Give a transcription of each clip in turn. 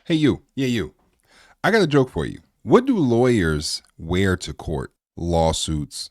Hey, you. Yeah, you. I got a joke for you. What do lawyers wear to court? Lawsuits.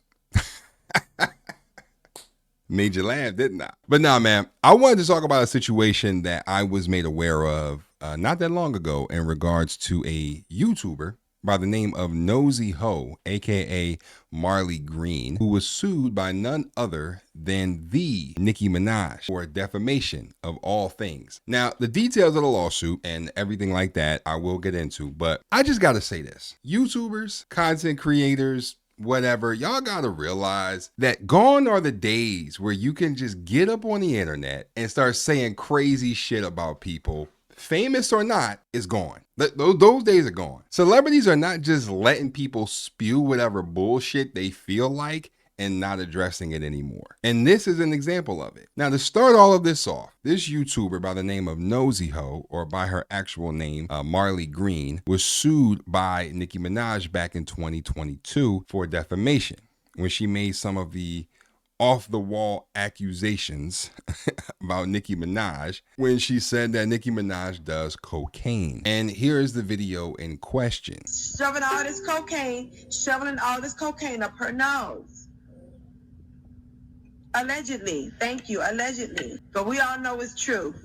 Made you laugh, didn't I? But nah, man, I wanted to talk about a situation that I was made aware of not that long ago in regards to a YouTuber by the name of Nosey Heaux, aka Marley Green, who was sued by none other than the Nicki Minaj for defamation of all things. Now, the details of the lawsuit and everything like that I will get into, but I just gotta say this. YouTubers, content creators, whatever, y'all gotta realize that gone are the days where you can just get up on the internet and start saying crazy shit about people, famous or not, is gone. Those days are gone. Celebrities are not just letting people spew whatever bullshit they feel like and not addressing it anymore. And this is an example of it. Now, to start all of this off, this YouTuber by the name of Nosey Heaux, or by her actual name, Marley Green, was sued by Nicki Minaj back in 2022 for defamation when she made some of the off-the-wall accusations about Nicki Minaj when she said that Nicki Minaj does cocaine. And here is the video in question. Shoveling all this cocaine up her nose. Allegedly. Thank you. Allegedly. But we all know it's true.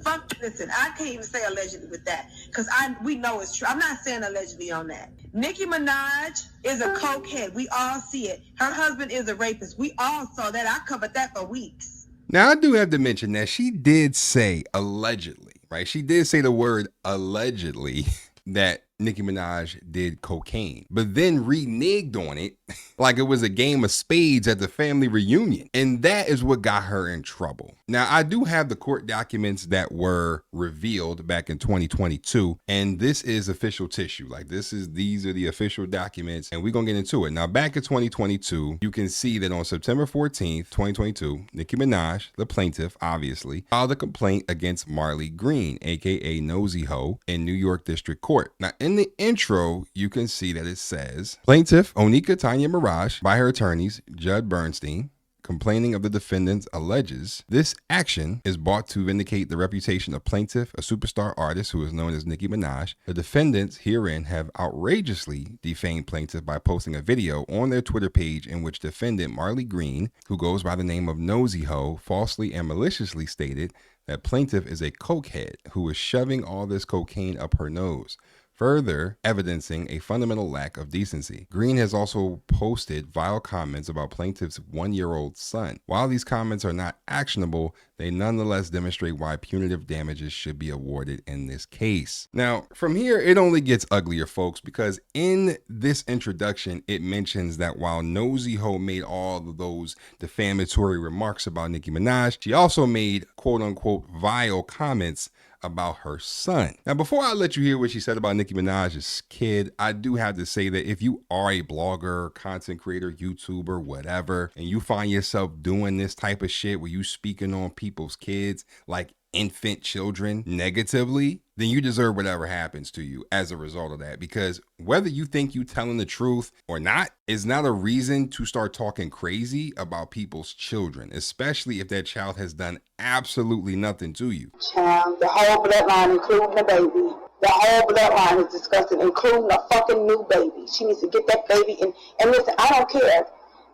Listen, I can't even say allegedly with that because we know it's true. I'm not saying allegedly on that. Nicki Minaj is a cokehead. We all see it. Her husband is a rapist. We all saw that. I covered that for weeks. Now, I do have to mention that she did say allegedly, right? She did say the word allegedly that Nicki Minaj did cocaine, but then reneged on it like it was a game of spades at the family reunion. And that is what got her in trouble. Now, I do have the court documents that were revealed back in 2022, and this is official tissue. Like these are the official documents, and we're gonna get into it. Now, back in 2022, you can see that on September 14th, 2022, Nicki Minaj, the plaintiff, obviously, filed a complaint against Marley Green, aka Nosey Heaux, in New York District Court. Now, in the intro, you can see that it says, Plaintiff Onika Tanya Mirage, by her attorneys, Judd Bernstein, complaining of the defendants, alleges this action is brought to vindicate the reputation of plaintiff, a superstar artist who is known as Nicki Minaj. The defendants herein have outrageously defamed plaintiff by posting a video on their Twitter page in which defendant Marley Green, who goes by the name of Nosey Heaux, falsely and maliciously stated that plaintiff is a cokehead who is shoving all this cocaine up her nose, further evidencing a fundamental lack of decency. Green has also posted vile comments about plaintiff's 1-year-old son. While these comments are not actionable, they nonetheless demonstrate why punitive damages should be awarded in this case. Now, from here, it only gets uglier, folks, because in this introduction, it mentions that while Nosey Heaux made all of those defamatory remarks about Nicki Minaj, she also made quote-unquote vile comments about her son. Now, before I let you hear what she said about Nicki Minaj's kid, I do have to say that if you are a blogger, content creator, YouTuber, whatever, and you find yourself doing this type of shit where you speaking on people's kids like infant children negatively, then you deserve whatever happens to you as a result of that. Because whether you think you telling the truth or not is not a reason to start talking crazy about people's children, especially if that child has done absolutely nothing to you. Child, the whole bloodline, including the baby. The whole bloodline is disgusting, including a fucking new baby. She needs to get that baby in. And listen, I don't care.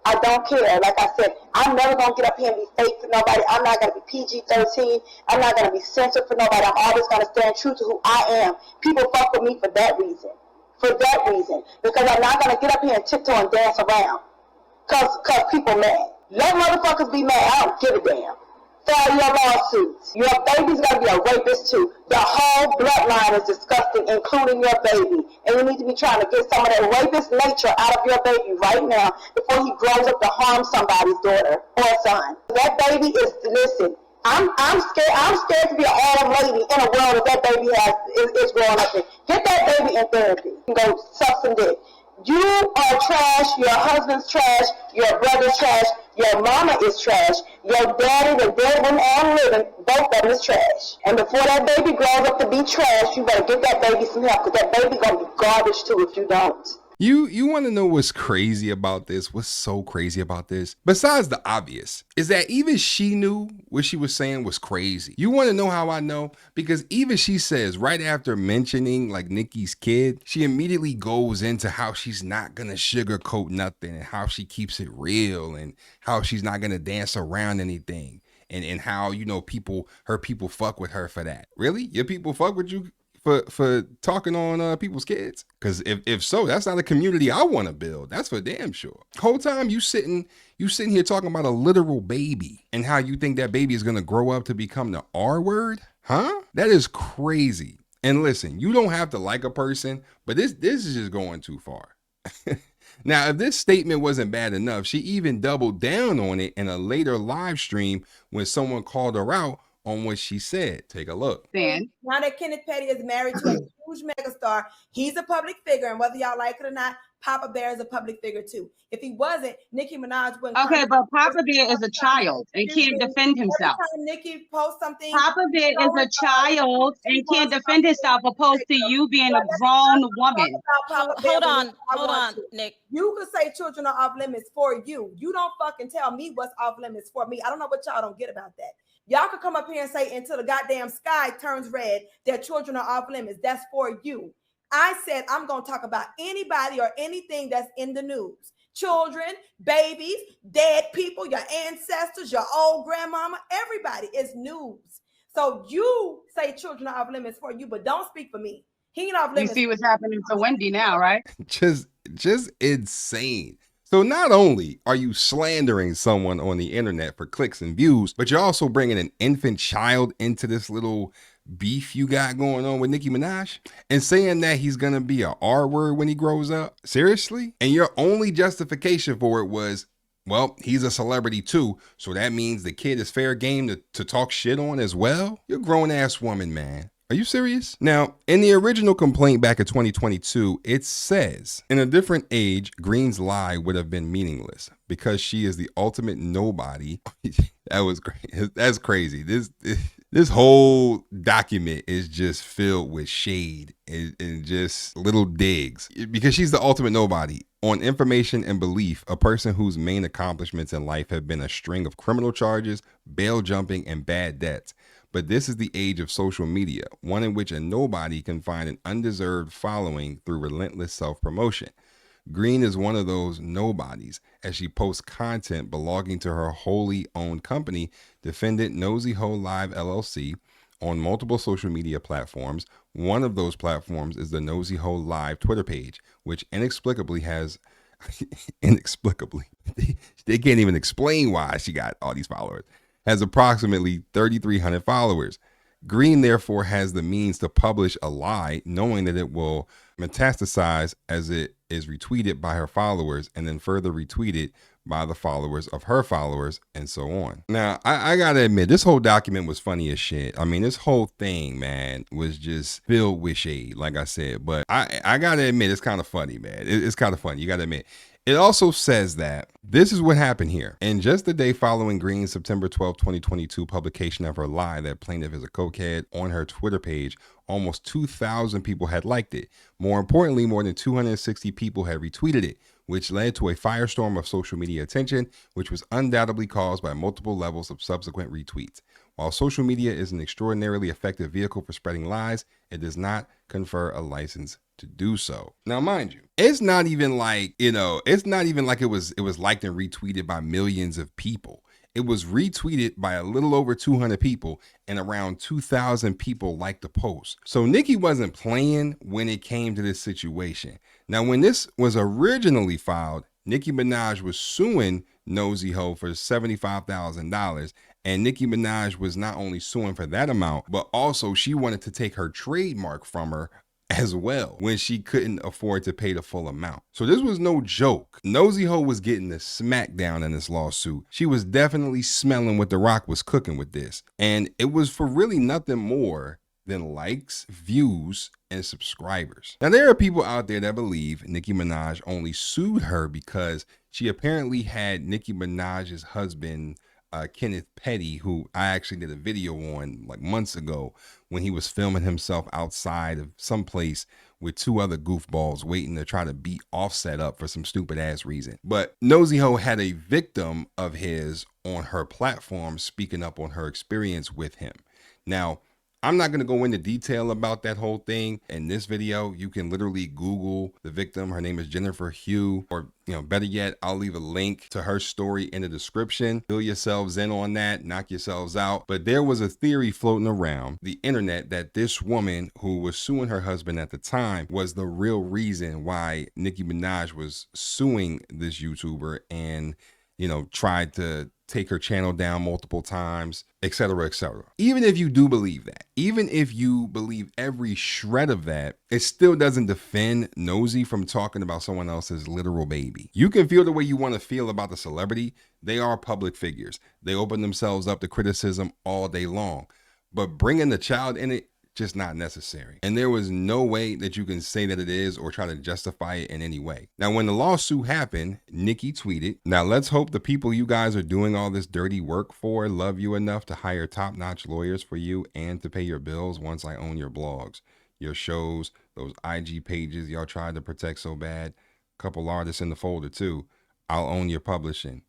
I don't care. Like I said, I'm never going to get up here and be fake for nobody. I'm not going to be PG-13. I'm not going to be censored for nobody. I'm always going to stand true to who I am. People fuck with me for that reason. For that reason. Because I'm not going to get up here and tiptoe and dance around. Because people mad. Let motherfuckers be mad. I don't give a damn. File your lawsuits. Your baby's going to be a rapist too. The whole bloodline is disgusting, including your baby. And you need to be trying to get some of that rapist nature out of your baby right now before he grows up to harm somebody's daughter or son. That baby is, listen, I'm scared. I'm scared to be an old lady in a world that baby is growing up in. Get that baby in therapy and go suck some dick. You are trash, your husband's trash, your brother's trash, your mama is trash, your daddy, the dead one and living, both of them is trash. And before that baby grows up to be trash, you better get that baby some help, because that baby gonna be garbage too if you don't. You want to know what's crazy about this? What's so crazy about this? Besides the obvious, is that even she knew what she was saying was crazy. You want to know how I know? Because even she says right after mentioning like Nicki's kid, she immediately goes into how she's not gonna sugarcoat nothing and how she keeps it real and how she's not gonna dance around anything. And how, you know, her people fuck with her for that. Really? Your people fuck with you for talking on people's kids? Because if so, that's not a community I want to build. That's for damn sure. Whole time you sitting here talking about a literal baby and how you think that baby is gonna grow up to become the R word, huh? That is crazy. And listen, you don't have to like a person, but this is just going too far. Now, if this statement wasn't bad enough, she even doubled down on it in a later live stream when someone called her out on what she said. Take a look. Now that Kenneth Petty is married to a huge megastar, he's a public figure, and whether y'all like it or not, Papa Bear is a public figure too. If he wasn't, Nicki Minaj wouldn't. Okay, but Papa Bear is a child and can't defend himself. Every time Nicki posts something, Papa Bear is a child and can't defend himself, opposed to you being a grown woman. Hold on, Nick. You could say children are off limits for you. You don't fucking tell me what's off limits for me. I don't know what y'all don't get about that. Y'all could come up here and say until the goddamn sky turns red that children are off limits. That's for you. I said I'm going to talk about anybody or anything that's in the news. Children, babies, dead people, your ancestors, your old grandmama, everybody is news. So you say children are off limits for you, but don't speak for me. He ain't off limits. You see what's happening to Wendy now, right? Just insane. So not only are you slandering someone on the internet for clicks and views, but you're also bringing an infant child into this little beef you got going on with Nicki Minaj and saying that he's gonna be a R word when he grows up. Seriously? And your only justification for it was, well, he's a celebrity too, so that means the kid is fair game to talk shit on as well? You're a grown ass woman, man. Are you serious? Now, in the original complaint back in 2022, it says, in a different age, Green's lie would have been meaningless because she is the ultimate nobody. That was great. That's crazy. This whole document is just filled with shade and just little digs because she's the ultimate nobody. On information and belief, a person whose main accomplishments in life have been a string of criminal charges, bail jumping, and bad debts. But this is the age of social media, one in which a nobody can find an undeserved following through relentless self-promotion. Green is one of those nobodies as she posts content belonging to her wholly owned company, Defendant Nosey Heaux Live LLC, on multiple social media platforms. One of those platforms is the Nosey Heaux Live Twitter page, which inexplicably has they can't even explain why she got all these followers, has approximately 3,300 followers. Green therefore has the means to publish a lie, knowing that it will metastasize as it is retweeted by her followers and then further retweeted by the followers of her followers and so on. Now, I gotta admit, this whole document was funny as shit. I mean, this whole thing, man, was just filled with shade, like I said. But I gotta admit, it's kind of funny, man. It's kind of funny. You gotta admit. It also says that this is what happened here. And just the day following Green's September 12, 2022 publication of her lie that plaintiff is a cokehead on her Twitter page, almost 2,000 people had liked it. More importantly, more than 260 people had retweeted it, which led to a firestorm of social media attention, which was undoubtedly caused by multiple levels of subsequent retweets. While social media is an extraordinarily effective vehicle for spreading lies, it does not confer a license to do so. Now, mind you, it's not even like, it was liked and retweeted by millions of people. It was retweeted by a little over 200 people and around 2,000 people liked the post. So Nicki wasn't playing when it came to this situation. Now, when this was originally filed, Nicki Minaj was suing Nosey Heaux for $75,000. And Nicki Minaj was not only suing for that amount, but also she wanted to take her trademark from her as well when she couldn't afford to pay the full amount. So this was no joke. Nosey Heaux was getting the smackdown in this lawsuit. She was definitely smelling what The Rock was cooking with this. And it was for really nothing more than likes, views, and subscribers. Now, there are people out there that believe Nicki Minaj only sued her because she apparently had Nicki Minaj's husband Kenneth Petty, who I actually did a video on like months ago when he was filming himself outside of some place with two other goofballs waiting to try to beat Offset up for some stupid ass reason. But Nosey Heaux had a victim of his on her platform speaking up on her experience with him. Now, I'm not going to go into detail about that whole thing in this video. You can literally Google the victim. Her name is Jennifer Heaux, or better yet, I'll leave a link to her story in the description. Fill yourselves in on that, knock yourselves out. But there was a theory floating around the internet that this woman who was suing her husband at the time was the real reason why Nicki Minaj was suing this YouTuber and, tried to take her channel down multiple times, etc., etc. Even if you do believe that, even if you believe every shred of that, it still doesn't defend Nosey from talking about someone else's literal baby. You can feel the way you want to feel about the celebrity. They are public figures. They open themselves up to criticism all day long. But bringing the child in it, just not necessary. And there was no way that you can say that it is or try to justify it in any way. Now, when the lawsuit happened, Nicki tweeted, "Now let's hope the people you guys are doing all this dirty work for love you enough to hire top-notch lawyers for you and to pay your bills once I own your blogs, your shows, those IG pages y'all tried to protect so bad. Couple artists in the folder too. I'll own your publishing.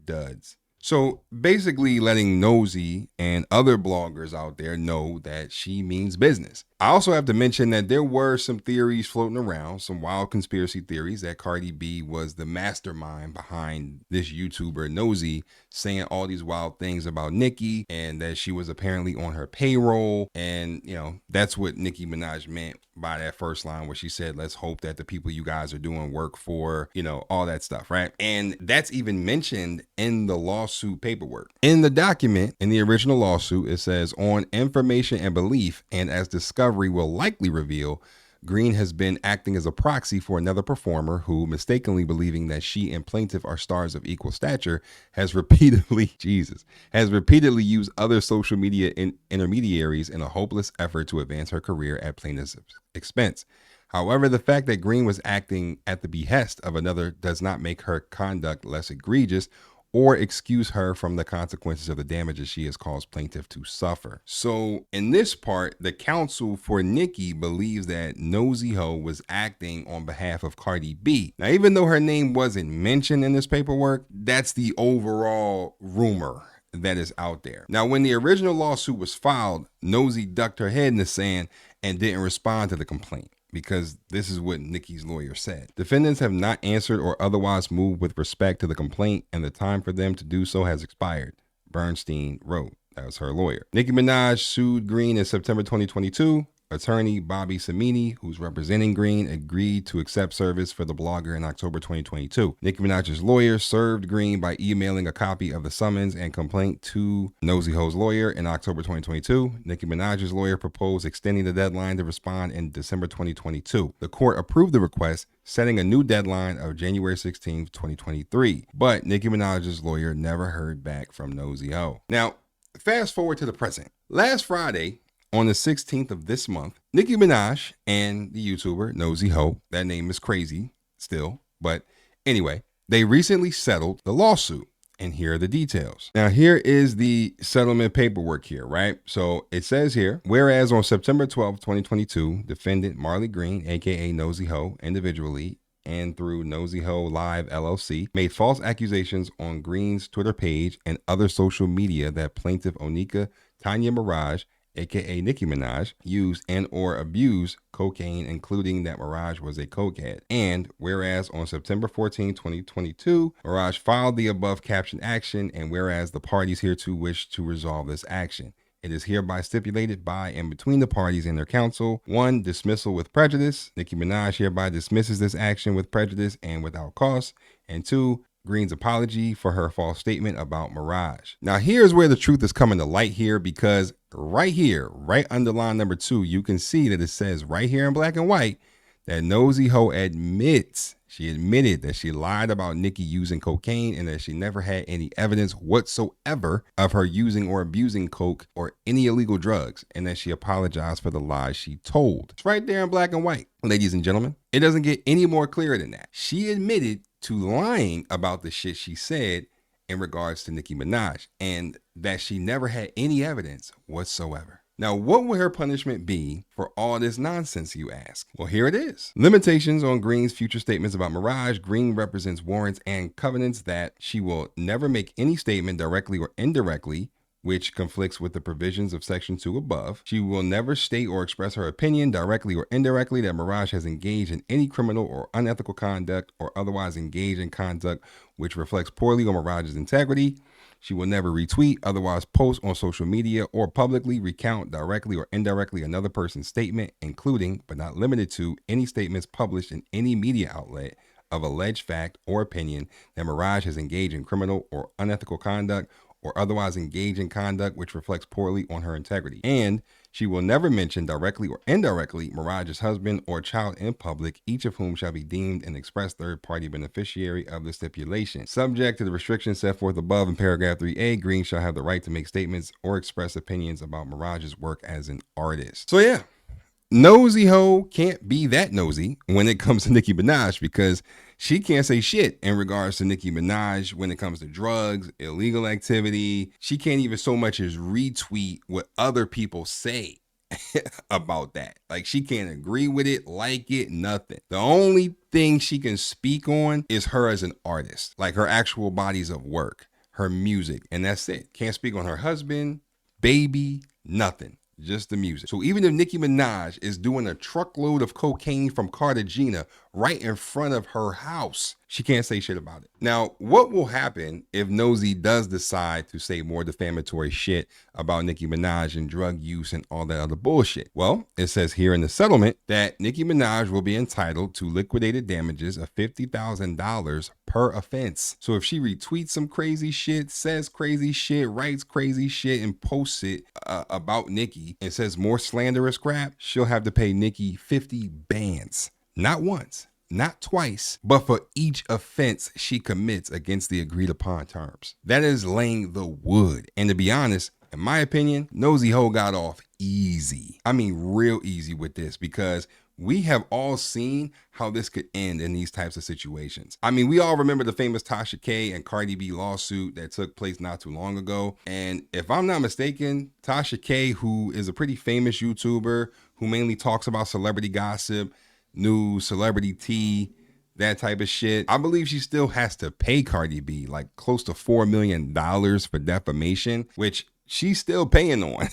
Duds." So basically letting Nosey and other bloggers out there know that she means business. I also have to mention that there were some theories floating around, some wild conspiracy theories that Cardi B was the mastermind behind this YouTuber Nosey saying all these wild things about Nicki and that she was apparently on her payroll. And, that's what Nicki Minaj meant by that first line where she said, let's hope that the people you guys are doing work for, all that stuff, right? And that's even mentioned in the lawsuit paperwork. In the document, in the original lawsuit, it says, on information and belief, and as discovery will likely reveal, Green has been acting as a proxy for another performer who, mistakenly believing that she and plaintiff are stars of equal stature, has repeatedly used other social media intermediaries in a hopeless effort to advance her career at plaintiff's expense. However, the fact that Green was acting at the behest of another does not make her conduct less egregious or excuse her from the consequences of the damages she has caused plaintiff to suffer. So in this part, the counsel for Nicki believes that Nosey Heaux was acting on behalf of Cardi B. Now, even though her name wasn't mentioned in this paperwork, that's the overall rumor that is out there. Now, when the original lawsuit was filed, Nosey ducked her head in the sand and didn't respond to the complaint, because this is what Nicki's lawyer said. Defendants have not answered or otherwise moved with respect to the complaint, and the time for them to do so has expired, Bernstein wrote. That was her lawyer. Nicki Minaj sued Green in September 2022. Attorney Bobby Samini, who's representing Green, agreed to accept service for the blogger in October 2022. Nicki Minaj's lawyer served Green by emailing a copy of the summons and complaint to Nosey Heaux's lawyer in October 2022. Nicki Minaj's lawyer proposed extending the deadline to respond in December 2022. The court approved the request, setting a new deadline of January 16, 2023. But Nicki Minaj's lawyer never heard back from Nosey Heaux. Now, fast forward to the present. Last Friday, on the 16th of this month, Nicki Minaj and the YouTuber Nosey Heaux, that name is crazy still, but anyway, they recently settled the lawsuit. And here are the details. Now, here is the settlement paperwork here, right? So it says here, whereas on September 12, 2022, defendant Marley Green, aka Nosey Heaux, individually and through Nosey Heaux Live LLC, made false accusations on Green's Twitter page and other social media that plaintiff Onika Tanya Mirage, aka Nicki Minaj, used and or abused cocaine, including that Mirage was a cokehead. And whereas on September 14, 2022, Mirage filed the above captioned action, and whereas the parties hereto wish to resolve this action, it is hereby stipulated by and between the parties and their counsel. 1. Dismissal with prejudice. Nicki Minaj hereby dismisses this action with prejudice and without cause. And 2. Green's apology for her false statement about Mirage. Now, here's where the truth is coming to light here, because right here, right under line number 2, you can see that it says right here in black and white that Nosey Heaux admitted that she lied about Nicki using cocaine and that she never had any evidence whatsoever of her using or abusing coke or any illegal drugs, and that she apologized for the lies she told. It's right there in black and white, ladies and gentlemen. It doesn't get any more clear than that. She admitted to lying about the shit she said, in regards to Nicki Minaj, and that she never had any evidence whatsoever. Now, what would her punishment be for all this nonsense, you ask? Well, here it is. Limitations on Green's future statements about Mirage. Green represents warrants and covenants that she will never make any statement directly or indirectly which conflicts with the provisions of Section 2 above. She will never state or express her opinion directly or indirectly that Mirage has engaged in any criminal or unethical conduct or otherwise engaged in conduct which reflects poorly on Mirage's integrity. She will never retweet, otherwise post on social media, or publicly recount directly or indirectly another person's statement, including, but not limited to, any statements published in any media outlet of alleged fact or opinion that Mirage has engaged in criminal or unethical conduct or otherwise engage in conduct which reflects poorly on her integrity. And she will never mention directly or indirectly Mirage's husband or child in public, each of whom shall be deemed an express third-party beneficiary of the stipulation. Subject to the restrictions set forth above in paragraph 3A, Green shall have the right to make statements or express opinions about Mirage's work as an artist. So yeah, Nosey Heaux can't be that nosy when it comes to Nicki Minaj, because she can't say shit in regards to Nicki Minaj when it comes to drugs, illegal activity. She can't even so much as retweet what other people say about that. Like, she can't agree with it, like it, nothing. The only thing she can speak on is her as an artist, like her actual bodies of work, her music, and that's it. Can't speak on her husband, baby, nothing. Just the music. So even if Nicki Minaj is doing a truckload of cocaine from Cartagena right in front of her house, she can't say shit about it. Now, what will happen if Nosey does decide to say more defamatory shit about Nicki Minaj and drug use and all that other bullshit? Well, it says here in the settlement that Nicki Minaj will be entitled to liquidated damages of $50,000 per offense. So if she retweets some crazy shit, says crazy shit, writes crazy shit, and posts it about Nicki and says more slanderous crap, she'll have to pay Nicki 50 bands. Not once, not twice, but for each offense she commits against the agreed upon terms. That is laying the wood. And to be honest, in my opinion, Nosey Heaux got off easy. I mean, real easy with this, because we have all seen how this could end in these types of situations. I mean, we all remember the famous Tasha K and Cardi B lawsuit that took place not too long ago. And if I'm not mistaken, Tasha K, who is a pretty famous YouTuber who mainly talks about celebrity gossip, news, celebrity tea, that type of shit, I believe she still has to pay Cardi B like close to $4 million for defamation, which she's still paying on.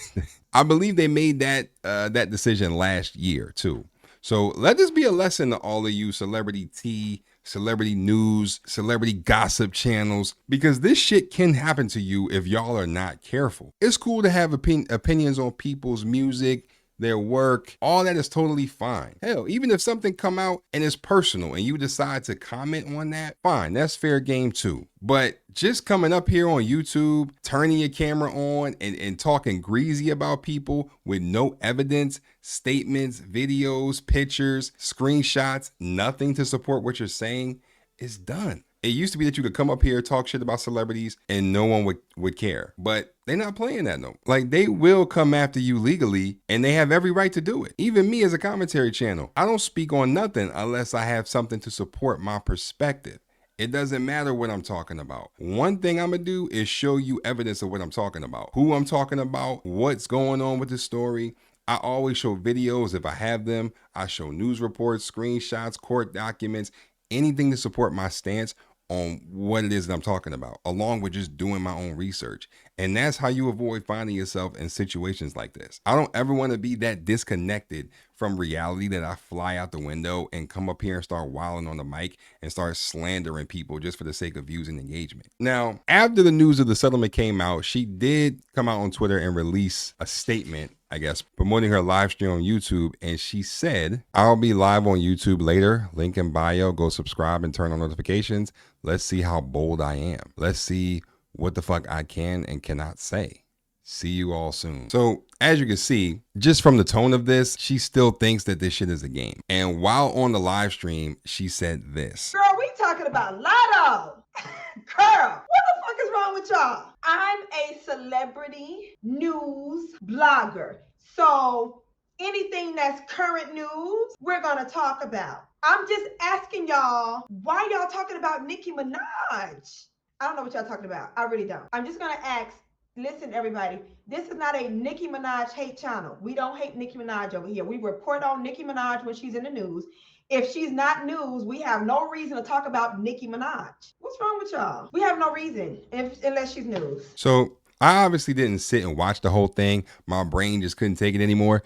I believe they made that decision last year too. So let this be a lesson to all of you celebrity tea, celebrity news, celebrity gossip channels, because this shit can happen to you if y'all are not careful. It's cool to have opinions on people's music, their work, all that is totally fine. Hell, even if something come out and it's personal and you decide to comment on that, fine, that's fair game too. But just coming up here on YouTube, turning your camera on and talking greasy about people with no evidence, statements, videos, pictures, screenshots, nothing to support what you're saying, is done. It used to be that you could come up here, talk shit about celebrities, and no one would care. But they're not playing that no. Like, they will come after you legally, and they have every right to do it. Even me as a commentary channel, I don't speak on nothing unless I have something to support my perspective. It doesn't matter what I'm talking about. One thing I'm gonna do is show you evidence of what I'm talking about, who I'm talking about, what's going on with the story. I always show videos if I have them. I show news reports, screenshots, court documents, anything to support my stance on what it is that I'm talking about, along with just doing my own research. And that's how you avoid finding yourself in situations like this. I don't ever want to be that disconnected from reality that I fly out the window and come up here and start wilding on the mic and start slandering people just for the sake of views and engagement. Now, after the news of the settlement came out, she did come out on Twitter and release a statement, I guess, promoting her live stream on YouTube. And she said, "I'll be live on YouTube later. Link in bio. Go subscribe and turn on notifications. Let's see how bold I am. Let's see what the fuck I can and cannot say. See you all soon." So as you can see, just from the tone of this, she still thinks that this shit is a game. And while on the live stream, she said this. Girl, we talking about Lotto. Girl, what the fuck is wrong with y'all? I'm a celebrity news blogger. So anything that's current news, we're gonna talk about. I'm just asking y'all, why y'all talking about Nicki Minaj? I don't know what y'all talking about. I really don't. I'm just gonna ask, listen, everybody, this is not a Nicki Minaj hate channel. We don't hate Nicki Minaj over here. We report on Nicki Minaj when she's in the news. If she's not news, we have no reason to talk about Nicki Minaj. What's wrong with y'all? We have no reason unless she's news. So I obviously didn't sit and watch the whole thing. My brain just couldn't take it anymore.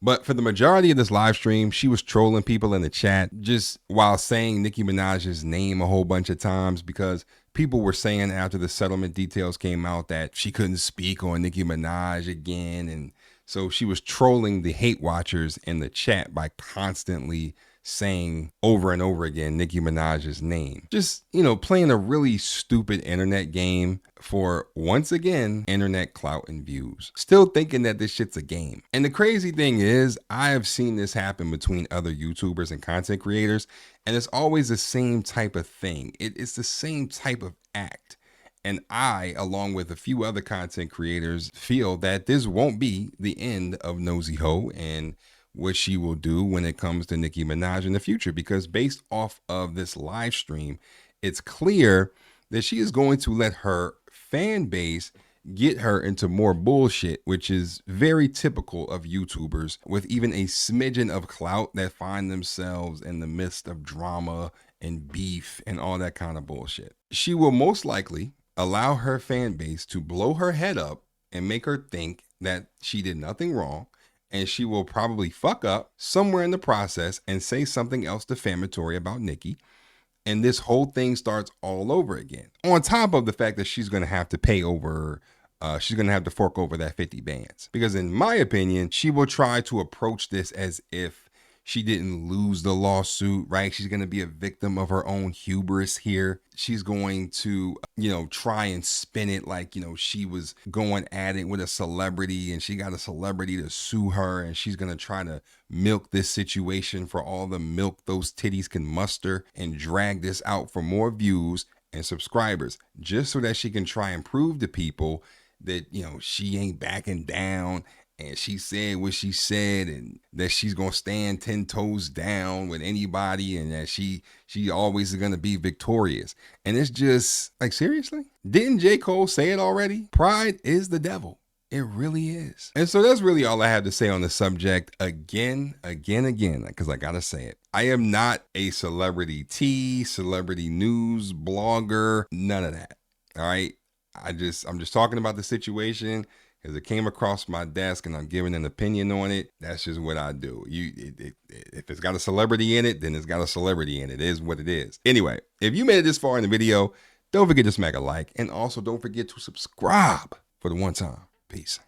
But for the majority of this live stream, she was trolling people in the chat just while saying Nicki Minaj's name a whole bunch of times, because people were saying after the settlement details came out that she couldn't speak on Nicki Minaj again. And so she was trolling the hate watchers in the chat by constantly saying over and over again Nicki Minaj's name. Just, playing a really stupid internet game for, once again, internet clout and views. Still thinking that this shit's a game. And the crazy thing is, I have seen this happen between other YouTubers and content creators, and it's always the same type of thing. It's the same type of act. And I, along with a few other content creators, feel that this won't be the end of Nosey Heaux and what she will do when it comes to Nicki Minaj in the future, because based off of this live stream, it's clear that she is going to let her fan base get her into more bullshit, which is very typical of YouTubers with even a smidgen of clout that find themselves in the midst of drama and beef and all that kind of bullshit. She will most likely allow her fan base to blow her head up and make her think that she did nothing wrong, and she will probably fuck up somewhere in the process and say something else defamatory about Nicki. And this whole thing starts all over again. On top of the fact that she's going to have to pay over, she's going to have to fork over that 50 bands. Because in my opinion, she will try to approach this as if she didn't lose the lawsuit, right? She's going to be a victim of her own hubris here. She's going to, try and spin it like, she was going at it with a celebrity and she got a celebrity to sue her, and she's going to try to milk this situation for all the milk those titties can muster and drag this out for more views and subscribers, just so that she can try and prove to people that, she ain't backing down. And she said what she said, and that she's going to stand 10 toes down with anybody, and that she always is going to be victorious. And it's just like, seriously? Didn't J. Cole say it already? Pride is the devil. It really is. And so that's really all I have to say on the subject. Again, because I got to say it. I am not a celebrity news blogger, none of that. All right. I'm just talking about the situation because it came across my desk and I'm giving an opinion on it. That's just what I do. If it's got a celebrity in it, then it's got a celebrity in it. It is what it is. Anyway, if you made it this far in the video, don't forget to smack a like, and also don't forget to subscribe for the one time. Peace.